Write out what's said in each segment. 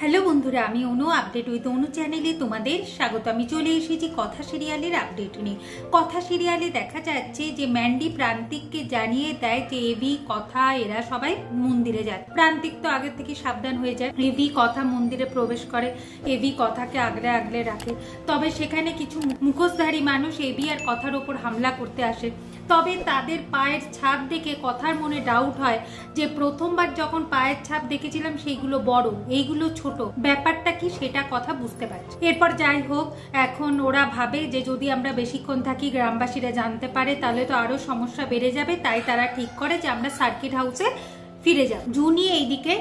Hello বন্ধুরা, আমি অনু update with অনু চ্যানেলে তোমাদের স্বাগত। আমি চলে এসেছি কথা সিরিয়ালের আপডেট নিয়ে। কথা সিরিয়ালে দেখা যাচ্ছে যে ম্যান্ডি প্রান্তিককে জানিয়ে দেয় যে এভি কথা এরা সবাই মন্দিরে যায়। প্রান্তিক তো আগে থেকে সাবধান হয়ে যায়। এভি কথা মন্দিরে প্রবেশ করে, এভি কথাকে আগলে আগলে রাখে। তবে সেখানে কিছু মুখোশধারী মানুষ এভি আর কথার ওপর হামলা করতে আসে। তবে তাদের পায়ের ছাপ দেখে কথার মনে ডাউট হয় যে প্রথমবার যখন পায়ের ছাপ দেখেছিলাম সেইগুলো বড়, এইগুলো ছোট, ব্যাপারটা কি সেটা কথা বুঝতে পারছি। এরপর যাই হোক, এখন ওরা ভাবে যে যদি আমরা বেশিক্ষণ থাকি গ্রামবাসীরা জানতে পারে তাহলে তো আরো সমস্যা বেড়ে যাবে। তাই তারা ঠিক করে যে আমরা সার্কিট হাউসে ফিরে যাব। জুনি এইদিকে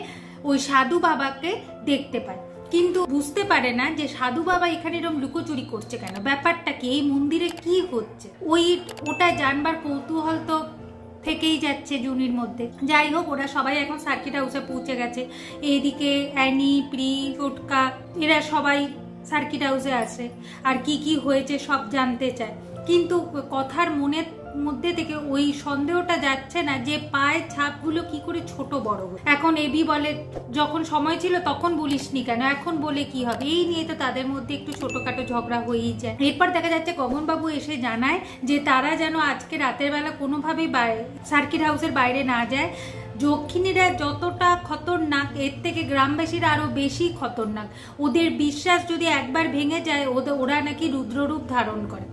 ওই সাধু বাবাকে দেখতে পায়, কিন্তু বুঝতে পারে না যে সাধু বাবা এখানে এরকম লুকোচুরি করছে কেন, ব্যাপারটা কি, এই মন্দিরে কি হচ্ছে। ওটা জানবার কৌতূহল তো থেকেই যাচ্ছে জুনির মধ্যে। যাই হোক, ওরা সবাই এখন সার্কিট হাউসে পৌঁছে গেছে। এইদিকে অ্যানি, প্রি, টোটকা এরা সবাই সার্কিট হাউসে আসে আর কি কি হয়েছে সব জানতে চায়। কিন্তু কথার মধ্যে থেকে ওই সন্দেহটা যাচ্ছে না যে পায়ের ছাপগুলো কি করে ছোট বড় হয়। এখন এবি বলে যখন সময় ছিল তখন বলিসনি কেন, এখন বলে কি হবে। এই নিয়ে তো তাদের মধ্যে একটু ছোটখাটো ঝগড়া হয়েই যায়। এরপর দেখা যাচ্ছে গগনবাবু এসে জানায় যে তারা যেন আজকে রাতের বেলা কোনোভাবেই সার্কিট হাউসের বাইরে না যায়। যক্ষিণীরা যতটা খতরনাক, এর থেকে গ্রামবাসীরা আরো বেশি খতরনাক। ওদের বিশ্বাস যদি একবার ভেঙে যায় ওরা নাকি রুদ্ররূপ ধারণ করে।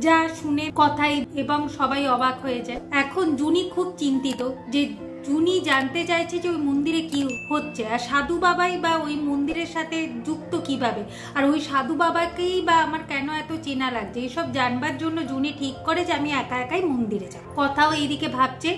যা শুনে কথাই এবং সবাই অবাক হয়ে যায়। এখন জুনি খুব চিন্তিত যে জুনি জানতে চাইছে যে ওই মন্দিরে কি হচ্ছে আর সাধু বাবাই বা ওই মন্দিরের সাথে যুক্ত কিভাবে, আর ওই সাধু বাবাকেই বা আমার কেন এত চেনা লাগছে। এইসব জানবার জন্য জুনি ঠিক করে যে আমি একা একাই মন্দিরে যাব। কথাও এইদিকে ভাবছে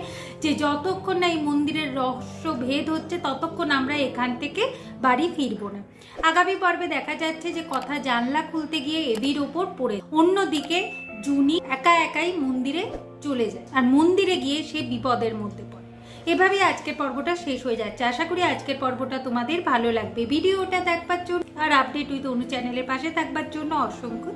যে যতক্ষণ না এই মন্দিরের রহস্য ভেদ হচ্ছে ততক্ষণ আমরা এখান থেকে বাড়ি ফিরবো না। আগামী পর্বে দেখা যাচ্ছে যে কথা জানলা খুলতে গিয়ে এবির ওপর পড়ে, অন্যদিকে জুনি একা একাই মন্দিরে চলে যায় আর মন্দিরে গিয়ে সে বিপদের মধ্যে পড়ে। এভাবেই আজকের পর্বটা শেষ হয়ে যাচ্ছে। আশা করি আজকের পর্বটা তোমাদের ভালো লাগবে। ভিডিওটা দেখবার জন্য আর আপডেট উইথ অনু চ্যানেলের পাশে থাকবার জন্য অসংখ্য